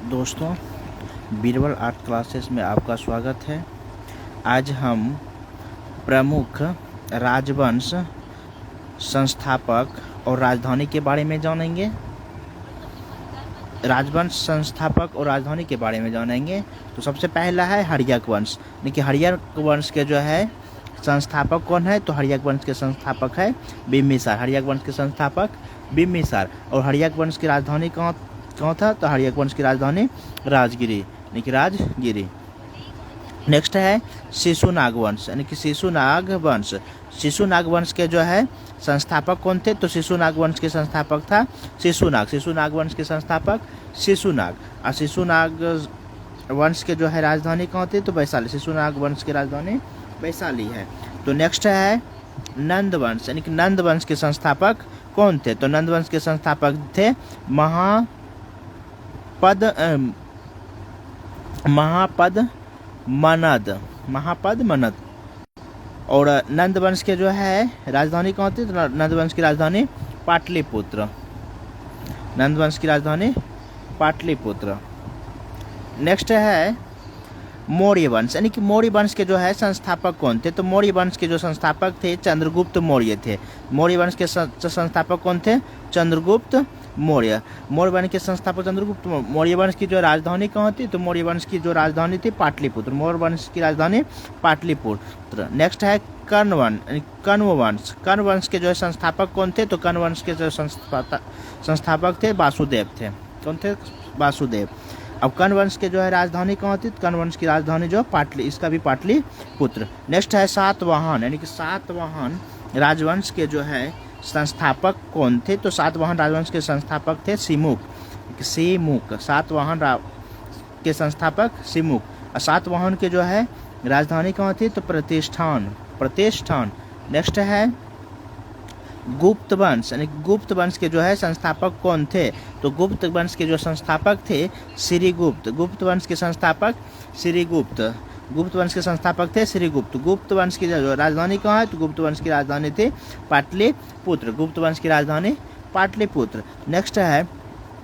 दोस्तों, Birbal art classes में आपका स्वागत है। आज हम प्रमुख राजवंश, संस्थापक और राजधानी के बारे में जानेंगे। राजवंश, संस्थापक और राजधानी के बारे में जानेंगे। तो सबसे पहला है हर्यक वंश। देखिए, हर्यक वंश के जो है संस्थापक कौन है? तो हर्यक वंश के संस्थापक है बिम्बिसार। हर्यक वंश के संस्थापक बिम्बिसार। और हर्यक वंश की राजधानी कहाँ था? तो हर्यक वंश की राजधानी राजगिरी, यानी कि राजगिरी। नेक्स्ट है शिशुनाग वंश, यानी कि शिशुनाग वंश। शिशुनाग वंश के जो है संस्थापक कौन थे? तो शिशुनाग वंश के संस्थापक था शिशुनाग। शिशुनाग वंश के संस्थापक शिशुनाग। और शिशुनाग वंश के जो है राजधानी कहाँ थी? तो वैशाली। शिशुनाग वंश की राजधानी वैशाली है। तो नेक्स्ट है नंद वंश, यानी कि नंद वंश के संस्थापक कौन थे? तो नंद वंश के संस्थापक थे महापद मनद। और नंद वंश के जो है राजधानी कौन थी? तो नंद वंश की राजधानी पाटलिपुत्र। नंद वंश की राजधानी पाटलिपुत्र। नेक्स्ट है मौर्य वंश, यानी कि मौर्य वंश के जो है संस्थापक कौन थे? तो मौर्य वंश के जो संस्थापक थे चंद्रगुप्त मौर्य थे। मौर्य वंश के संस्थापक कौन थे? चंद्रगुप्त मौर्य। मौर्य वंश के संस्थापक चंद्रगुप्त मौर्य। मौर्य वंश की जो राजधानी कहाँ थी? तो मौर्य वंश की जो राजधानी थी पाटलिपुत्र। मौर्य वंश की राजधानी पाटलिपुत्र। नेक्स्ट है कर्ण वंश। कर्ण वंश के जो है संस्थापक कौन थे? तो कर्ण वंश के जो संस्थापक थे वासुदेव थे। कौन थे? वासुदेव। अब कर्ण वंश के जो है राजधानी कहाँ थी? कर्ण वंश की राजधानी जो इसका भी पाटलिपुत्र। नेक्स्ट है सातवाहन, यानी कि सातवाहन राजवंश के जो है संस्थापक कौन थे? तो सातवाहन राजवंश के संस्थापक थे सिमुक। सातवाहन के संस्थापक सिमुक। और सातवाहन के जो है राजधानी कहाँ थी? तो प्रतिष्ठान। नेक्स्ट है गुप्त वंश, यानी गुप्त वंश के जो है संस्थापक कौन थे? तो गुप्त वंश के जो संस्थापक थे श्रीगुप्त। गुप्त वंश के संस्थापक श्रीगुप्त। गुप्त वंश के संस्थापक थे श्रीगुप्त। गुप्त वंश की जो राजधानी कहाँ है? तो गुप्त वंश की राजधानी थी पाटलिपुत्र। गुप्त वंश की राजधानी पाटलिपुत्र। नेक्स्ट है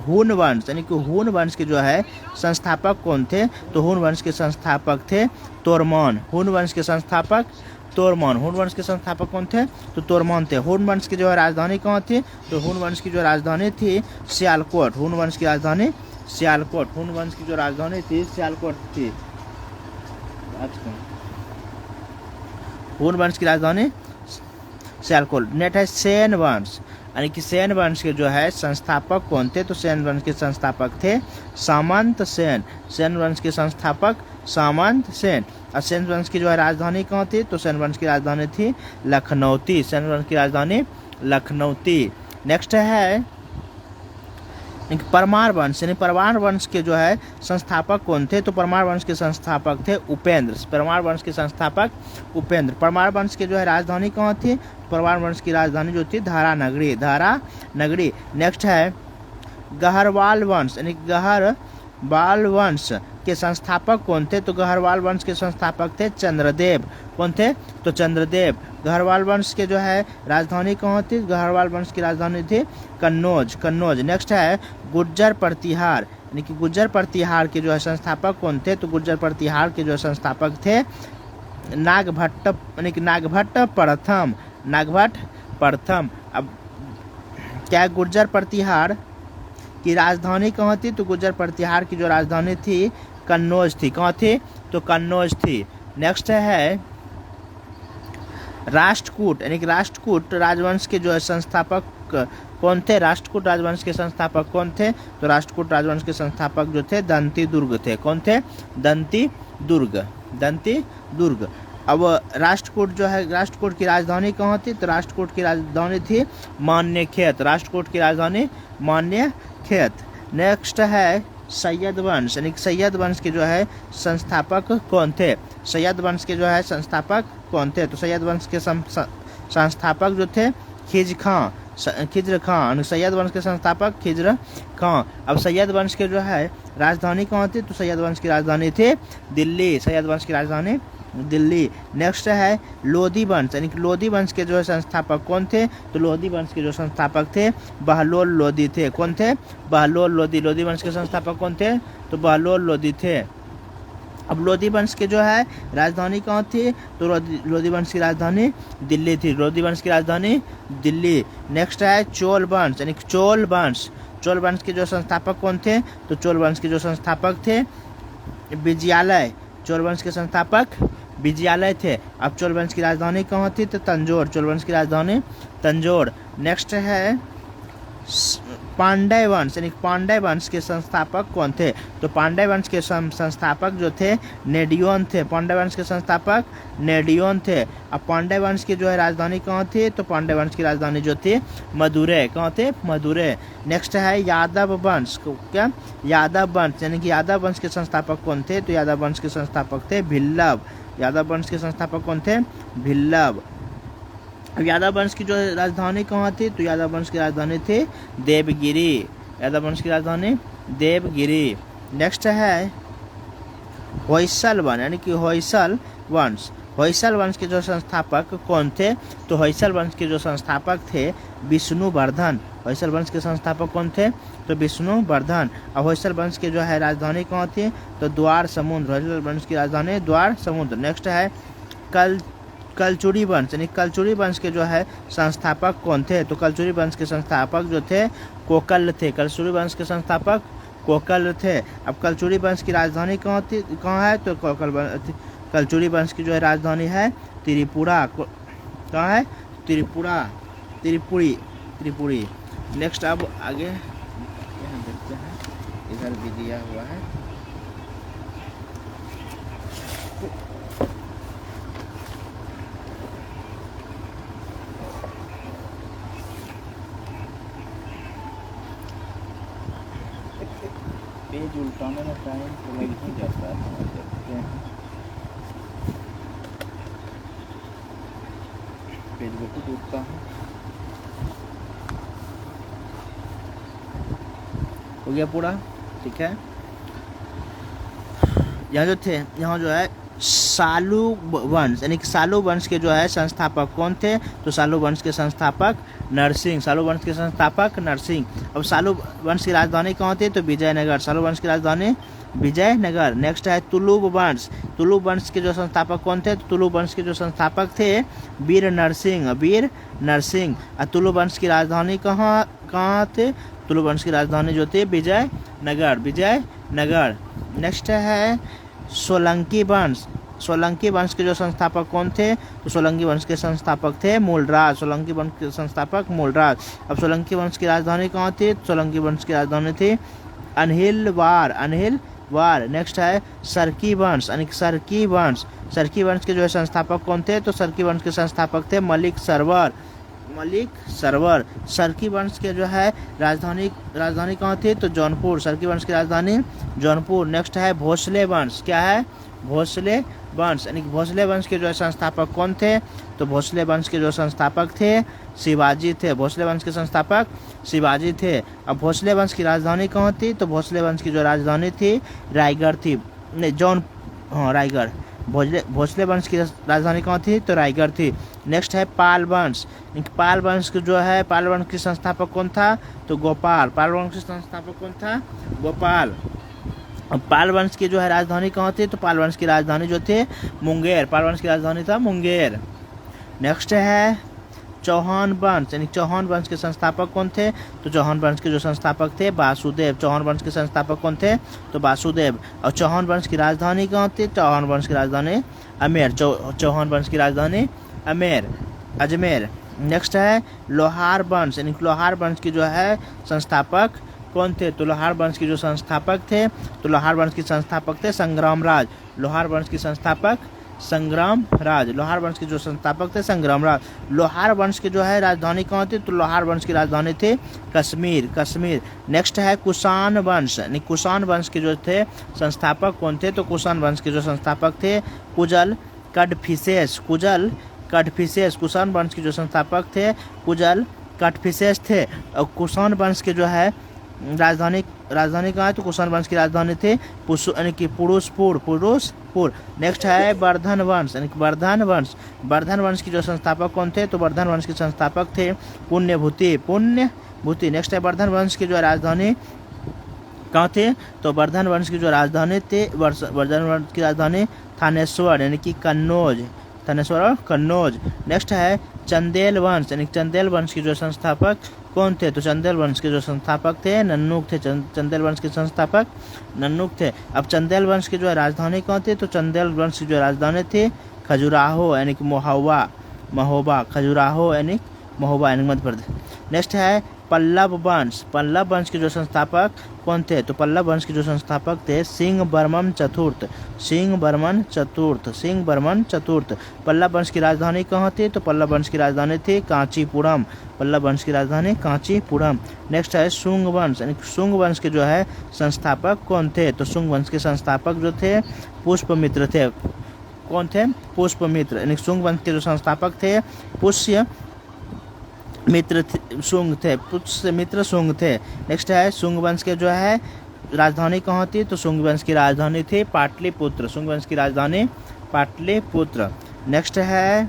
हून वंश, यानी कि हून वंश के जो है संस्थापक कौन थे? तो हून वंश के संस्थापक थे तोरमान। हून वंश के संस्थापक तोरमान। हून वंश के संस्थापक कौन थे? तो तोरमान थे। हून वंश की जो है राजधानी कहाँ थी? तो हून वंश की जो राजधानी थी सियालकोट। हून वंश की राजधानी सियालकोट। हून वंश की जो राजधानी थी सियालकोट थी। हून वंश की राजधानी सियालकोट। नेक्स्ट है सेन वंश, यानी कि सेन वंश के जो है संस्थापक कौन थे? तो सेन वंश के संस्थापक थे सामंत सेन। सेन वंश के संस्थापक सामंत सेन। और सेन वंश की जो है राजधानी कहाँ थी? तो सेन वंश की राजधानी थी लखनऊती। सेन वंश की राजधानी लखनऊती। नेक्स्ट है परमार वंश, यानी परमार वंश के जो है संस्थापक कौन थे? तो परमार वंश के संस्थापक थे उपेंद्र। परमार वंश के संस्थापक उपेंद्र। परमार वंश के जो है राजधानी कहाँ थी? परमार वंश की राजधानी जो थी धारा नगरी। नेक्स्ट है गहरवाल वंश, यानी गहरवाल वंश के संस्थापक कौन थे? तो गहरवाल वंश के संस्थापक थे चंद्रदेव। कौन थे? तो चंद्रदेव। गहरवाल वंश के जो है राजधानी कहाँ थी? गहरवाल वंश की राजधानी थी कन्नौज। नेक्स्ट है गुर्जर प्रतिहार, यानी कि गुर्जर प्रतिहार के जो है संस्थापक कौन थे? तो गुर्जर प्रतिहार के जो संस्थापक थे नागभट्ट, यानी कि नागभट्ट प्रथम। अब क्या गुर्जर प्रतिहार की राजधानी कहाँ थी? तो गुर्जर प्रतिहार की जो राजधानी थी कन्नौज थी। कहाँ थी? तो कन्नौज थी। नेक्स्ट है राष्ट्रकूट, यानी कि राष्ट्रकूट राजवंश के जो है संस्थापक कौन थे? राष्ट्रकूट राजवंश के संस्थापक कौन थे? तो राष्ट्रकूट राजवंश के संस्थापक जो थे दंती दुर्ग थे। कौन थे? दंती दुर्ग। अब राष्ट्रकूट जो है, राष्ट्रकूट की राजधानी कहाँ थी? तो राष्ट्रकूट की राजधानी थी मान्यखेत। राष्ट्रकूट की राजधानी मान्यखेत। नेक्स्ट है सैयद वंश, यानी कि सैयद वंश के जो है संस्थापक कौन थे? सैयद वंश के जो है संस्थापक कौन थे? तो सैयद वंश के संस्थापक जो थे खिज्र खां। सैयद वंश के संस्थापक खिज्र खां। अब सैयद वंश के जो है राजधानी कहाँ थी? तो सैयद वंश की राजधानी थी दिल्ली। सैयद वंश की राजधानी दिल्ली। नेक्स्ट है लोधी वंश, यानी कि लोधी वंश के जो है संस्थापक कौन थे? तो लोधी वंश के जो संस्थापक थे बहलोल लोधी थे। कौन थे? बहलोल लोधी। लोधी वंश के संस्थापक कौन थे? तो बहलोल लोधी थे। अब लोधी वंश के जो है राजधानी कहाँ थी? तो लोधी वंश की राजधानी दिल्ली थी। लोधी वंश की राजधानी दिल्ली। नेक्स्ट है चोल वंश, यानी चोल वंश। चोल वंश के जो संस्थापक कौन थे? तो चोल वंश के जो संस्थापक थे विजयालय। चोल वंश के संस्थापक विजयालय थे। अब चोल वंश की राजधानी कहाँ थी? तो तंजौर। चोल वंश की राजधानी तंजौर। नेक्स्ट है पांड्य वंश, यानी पांड्य वंश के संस्थापक कौन थे? तो पांड्य वंश के संस्थापक जो थे नेडियोन थे। पांड्य वंश के संस्थापक नेडियोन थे। अब पांड्य वंश की जो है राजधानी कहाँ थी? तो पांड्य वंश की राजधानी जो थी मदुरै। कहाँ थे? मदुरै। नेक्स्ट है यादव वंश। क्या? यादव वंश, यानी कि यादव वंश के संस्थापक कौन थे? तो यादव वंश के संस्थापक थे भिल्लव। यादव वंश के संस्थापक कौन थे? भिल्लव। यादव वंश की जो राजधानी कहाँ थी? तो यादव वंश की राजधानी थी देवगिरी। यादव वंश की राजधानी देवगिरी। नेक्स्ट है होयसल वंश, यानी कि होयसल वंश। होयसल वंश के जो संस्थापक कौन थे? तो होयसल वंश के जो संस्थापक थे विष्णुवर्धन। होयसल वंश के संस्थापक कौन थे? तो विष्णुवर्धन। अब होयसल वंश के जो है राजधानी कहाँ थी? तो द्वार समुद्र। होयसल वंश की राजधानी द्वार समुद्र। नेक्स्ट है कलचुरी वंश, यानी कलचुरी वंश के जो है संस्थापक कौन थे? तो कलचुरी वंश के संस्थापक जो थे कोकल थे। कलचुरी वंश के संस्थापक कोकल थे। अब कलचुरी वंश की राजधानी कहाँ है? तो कलचुरी वंश की जो है राजधानी है त्रिपुरा। कहाँ है? त्रिपुरी। नेक्स्ट अब आगे यहाँ देखते हैं, इधर भी दिया हुआ है। पेज उल्टाने में टाइम तो लग ही जाता है। देखते हैं पेज बहुत उठता है। हो गया पूरा? ठीक है। यहाँ जो थे, यहाँ जो है सालू वंश, यानी कि सालू वंश के जो है संस्थापक कौन थे? तो सालू वंश के संस्थापक नरसिंह। सालू वंश के संस्थापक नरसिंह। अब सालू वंश की राजधानी कहाँ थी? तो विजयनगर। सालू वंश की राजधानी विजयनगर। नेक्स्ट है तुलुब वंश। तुलुब वंश के जो संस्थापक कौन थे? तो तुलुब वंश के जो संस्थापक थे वीर नरसिंह। तुलुब वंश की राजधानी कहाँ थे? तुलुब वंश की राजधानी जो थी विजयनगर। नेक्स्ट है सोलंकी वंश। सोलंकी वंश के जो संस्थापक कौन थे? तो सोलंकी वंश के संस्थापक थे मूलराज। सोलंकी वंश के संस्थापक मूलराज। अब सोलंकी वंश की राजधानी कहाँ थी? सोलंकी वंश की राजधानी थी अनहिलवार। नेक्स्ट है सरकी वंश, यानी सरकी वंश के जो है संस्थापक कौन थे? तो सरकी वंश के संस्थापक थे मलिक सरवर। सरकी वंश के जो है राजधानी कहाँ थी? तो जौनपुर। सरकी वंश की राजधानी जौनपुर। नेक्स्ट है भोसले वंश। क्या है? भोसले वंश, यानी कि भोसले वंश के जो है संस्थापक कौन थे? तो भोसले वंश के जो संस्थापक थे शिवाजी थे। भोसले वंश के संस्थापक शिवाजी थे। अब भोसले वंश की राजधानी कहाँ थी? तो भोसले वंश की जो राजधानी थी रायगढ़ थी। रायगढ़। भोसले वंश की राजधानी कहाँ थी? तो रायगढ़ थी। नेक्स्ट है पाल वंश। पाल वंश जो है पाल वंश के संस्थापक कौन था? तो गोपाल। पाल वंश के संस्थापक कौन था? गोपाल। अब पाल वंश की जो है राजधानी कहाँ थी? तो पाल वंश की राजधानी जो थे मुंगेर। पाल वंश की राजधानी था मुंगेर। नेक्स्ट है चौहान वंश, यानी चौहान वंश के संस्थापक कौन थे? तो चौहान वंश के जो संस्थापक थे वासुदेव। चौहान वंश के संस्थापक कौन थे? तो वासुदेव। और चौहान वंश की राजधानी कहाँ थी? चौहान वंश की राजधानी अमेर। चौहान वंश की राजधानी अजमेर। नेक्स्ट है लोहार वंश, यानी लोहार वंश की जो है संस्थापक कौन थे? तो लोहार वंश के जो संस्थापक थे तो लोहार वंश के संस्थापक थे संग्रामराज। लोहार वंश के संस्थापक संग्रामराज। लोहार वंश के जो संस्थापक थे संग्रामराज। लोहार वंश की जो है राजधानी कहाँ थी? तो लोहार वंश की राजधानी थी कश्मीर। नेक्स्ट है कुषाण वंश, यानी कुषाण वंश के जो थे संस्थापक कौन थे? तो कुषाण वंश के जो संस्थापक थे कुजल कडफिसेस। कुषाण वंश के जो संस्थापक थे कुजल कडफिसेस थे। और कुषाण वंश के जो है राजधानी राजधानी कहाँ है तो कुषाण वंश की राजधानी थी यानी कि पुरुषपुर। नेक्स्ट है वर्धन वंश यानी कि वर्धन वंश की जो संस्थापक कौन थे तो वर्धन वंश के संस्थापक थे पुण्यभूति। नेक्स्ट है वर्धन वंश की जो राजधानी कहाँ थे तो वर्धन वंश की जो राजधानी थी वर्धन वंश की राजधानी थानेश्वर यानी कि कन्नौज नेक्स्ट है चंदेल वंश यानी चंदेल वंश की जो संस्थापक कौन थे तो चंदेल वंश के जो संस्थापक थे नन्नुक थे। चंदेल वंश के संस्थापक नन्नुक थे। अब चंदेल वंश की जो राजधानी कौन थी तो चंदेल वंश की जो राजधानी थी खजुराहो यानी कि महोबा खजुराहो यानी महोबा यानी मध्य प्रदेश। नेक्स्ट है पल्लव वंश के जो संस्थापक कौन थे तो पल्लव वंश के जो संस्थापक थे सिंह बर्मन चतुर्थ। पल्लव वंश की राजधानी कहाँ थी तो पल्लव वंश की राजधानी थी कांचीपुरम। नेक्स्ट है शुंग वंश यानी शुंग वंश के जो है संस्थापक कौन थे तो शुंग वंश के संस्थापक जो थे पुष्पमित्र थे। कौन थे पुष्पमित्र यानी शुंग वंश के जो संस्थापक थे पुष्यमित्र शुंग थे। नेक्स्ट है शुंग वंश के जो है राजधानी कहाँ थी तो शुंग वंश की राजधानी थी पाटलिपुत्र। नेक्स्ट है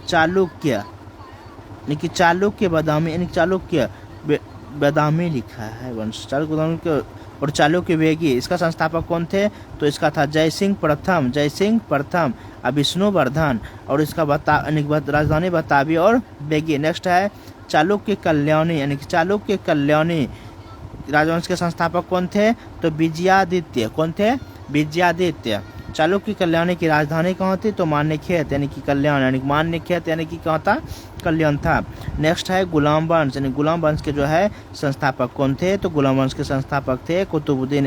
चालुक्य यानी कि चालुक्य बादामी लिखा है वंश चालुक्य और चालुक्य वेगी इसका संस्थापक कौन थे तो इसका था जयसिंह प्रथम विष्णुवर्धन और इसका राजधानी बताबी और बेगी। नेक्स्ट है चालुक्य कल्याणी यानी कि चालुक्य कल्याणी राजवंश के संस्थापक कौन थे तो विजयादित्य। चालुक्य कल्याणी की राजधानी कहाँ थी तो मान्यखेत यानी कि कल्याण यानी कि कहाँ था कल्याण था। नेक्स्ट है गुलाम वंश यानी गुलाम वंश के जो है संस्थापक कौन थे तो गुलाम वंश के संस्थापक थे कुतुबुद्दीन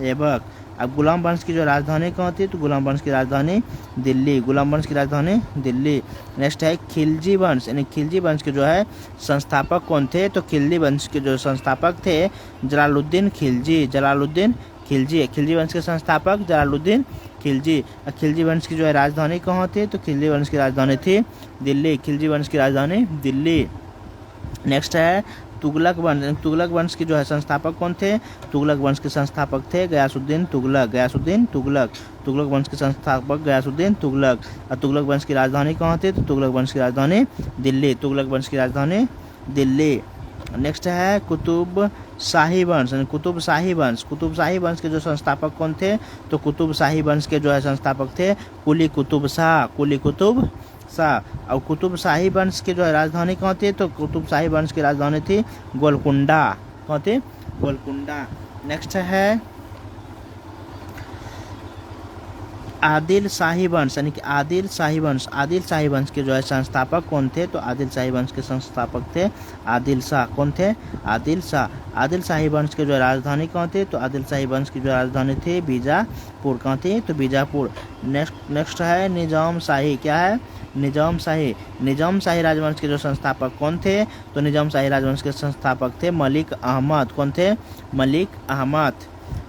ऐबक। अब गुलाम वंश की जो राजधानी कहाँ थी तो गुलाम वंश की राजधानी दिल्ली। नेक्स्ट है खिलजी वंश यानी खिलजी वंश के जो है संस्थापक कौन थे तो खिलजी वंश के जो संस्थापक थे जलालुद्दीन खिलजी। खिलजी वंश के संस्थापक जलालुद्दीन खिलजी। खिलजी वंश की जो है राजधानी कहाँ थी तो खिलजी वंश की राजधानी थी दिल्ली। नेक्स्ट है तुगलक वंश की जो है संस्थापक कौन थे तुगलक वंश के संस्थापक थे गयासुद्दीन तुगलक। तुगलक वंश के संस्थापक गयासुद्दीन तुगलक। और तुगलक वंश की राजधानी कहाँ थी तो तुगलक वंश की राजधानी दिल्ली। नेक्स्ट है कुतुब शाही वंश के जो संस्थापक कौन थे तो कुतुब शाही वंश के जो है संस्थापक थे कुली कुतुब शाह। और कुतुब शाही वंश की जो है राजधानी कहाँ थी तो कुतुब शाही वंश की राजधानी थी गोलकुंडा। नेक्स्ट है आदिल शाही वंश यानी कि आदिल शाही वंश के जो है संस्थापक कौन थे तो आदिल शाही वंश के संस्थापक थे आदिल शाही वंश के जो राजधानी कहाँ थी तो आदिल शाही वंश की जो राजधानी थी बीजापुर। कहाँ थी तो बीजापुर। नेक्स्ट है निजाम शाही राजवंश के जो संस्थापक कौन थे तो निजाम शाही राजवंश के संस्थापक थे मलिक अहमद।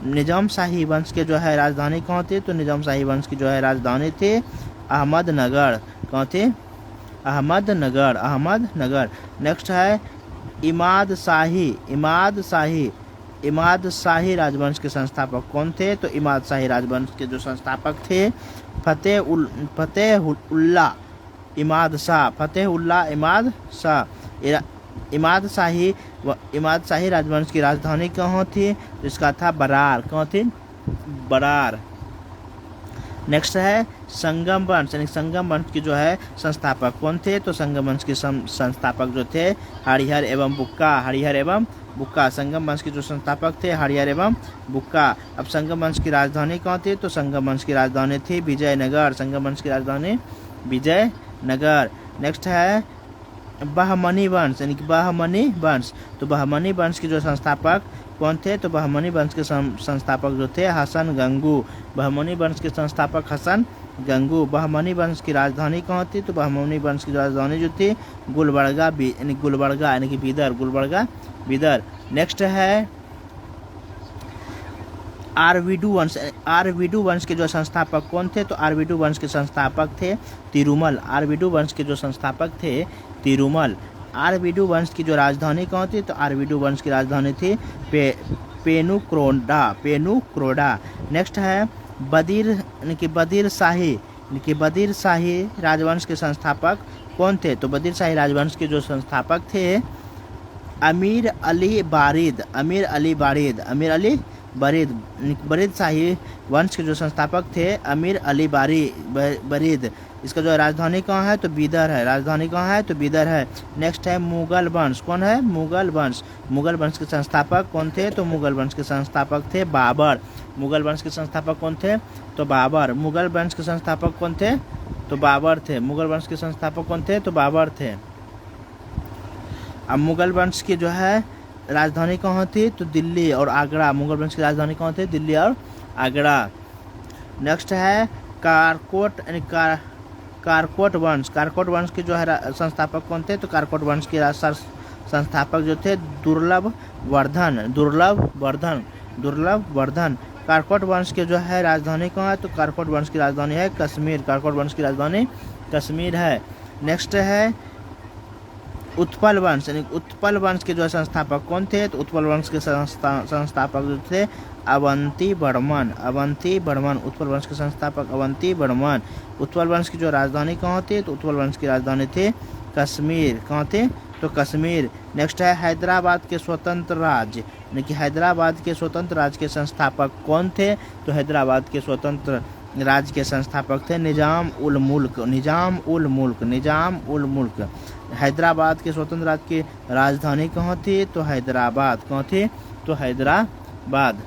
निजाम शाही वंश के जो है राजधानी कहाँ थी तो निजाम शाही वंश की जो है राजधानी थी अहमदनगर। कहाँ थी अहमदनगर। नेक्स्ट है इमाद शाही राजवंश के संस्थापक कौन थे तो इमाद शाही राजवंश के जो संस्थापक थे फतेहुल्ला इमाद शाह। इमाद शाही राजवंश की राजधानी कहाँ थी तो इसका था बरार। नेक्स्ट है संगम वंश यानी संगम वंश की जो है संस्थापक कौन थे तो संगम वंश के संस्थापक जो थे हरिहर एवं बुक्का। संगम वंश के जो संस्थापक थे हरिहर एवं बुक्का। अब संगम वंश की राजधानी कहाँ थी तो संगम वंश की राजधानी थी विजयनगर। नेक्स्ट है बहमनी वंश यानी कि तो बहमनी वंश के जो संस्थापक कौन थे तो बहमनी वंश के संस्थापक जो थे हसन गंगू। बहमनी वंश के संस्थापक हसन गंगू। बहमनी वंश की राजधानी कहाँ थी तो बहमनी वंश की राजधानी जो थी गुलबर्गा यानी कि बीदर। नेक्स्ट है आरवीडू वंश के जो संस्थापक कौन थे तो आरवीडू वंश के संस्थापक थे तिरुमल। आरवीडू वंश की जो राजधानी कौन थी? तो आरवीडू वंश की राजधानी थी पेनुक्रोडा। नेक्स्ट है बदिर यानी कि बदिर शाही राजवंश के संस्थापक कौन थे? तो बदिर शाही राजवंश के जो संस्थापक थे अमीर अली बरीद शाही वंश के जो संस्थापक थे अमीर अली बरीद। इसका जो राजधानी कहाँ है? तो बीदर है। राजधानी कहाँ है? तो बीदर है। नेक्स्ट है मुगल वंश। कौन है? मुगल वंश के संस्थापक कौन थे? तो मुगल वंश के संस्थापक थे बाबर। मुगल वंश के संस्थापक कौन थे? तो बाबर। मुगल वंश के संस्थापक कौन थे? तो बाबर थे। मुगल वंश के संस्थापक कौन थे? तो बाबर थे। अब मुगल वंश की जो है राजधानी कहाँ थी? तो दिल्ली और आगरा। मुगल वंश की राजधानी कहाँ थी? दिल्ली और आगरा। नेक्स्ट है कारकोट यानी कारकोट वंश के जो है संस्थापक कौन थे? तो कारकोट वंश के संस्थापक जो थे दुर्लभ वर्धन। कारकोट वंश के जो है राजधानी कहाँ है? तो कारकोट वंश की राजधानी है कश्मीर। कारकोट वंश की राजधानी कश्मीर है। नेक्स्ट है उत्पल वंश यानी उत्पल वंश के जो संस्थापक कौन थे? तो उत्पल वंश के संस्थापक जो थे अवंती वर्मन। उत्पल वंश के संस्थापक अवंती वर्मन। उत्पल वंश की जो राजधानी कहाँ थी? तो उत्पल वंश की राजधानी थी कश्मीर। कहाँ थी? तो कश्मीर। नेक्स्ट है हैदराबाद के स्वतंत्र राज्य यानी कि हैदराबाद के स्वतंत्र राज्य के संस्थापक कौन थे? तो हैदराबाद के स्वतंत्र राज्य के संस्थापक थे निजाम उल मुल्क। हैदराबाद के स्वतंत्र राज्य की राजधानी कहाँ थी? तो हैदराबाद। कहाँ थी? तो हैदराबाद।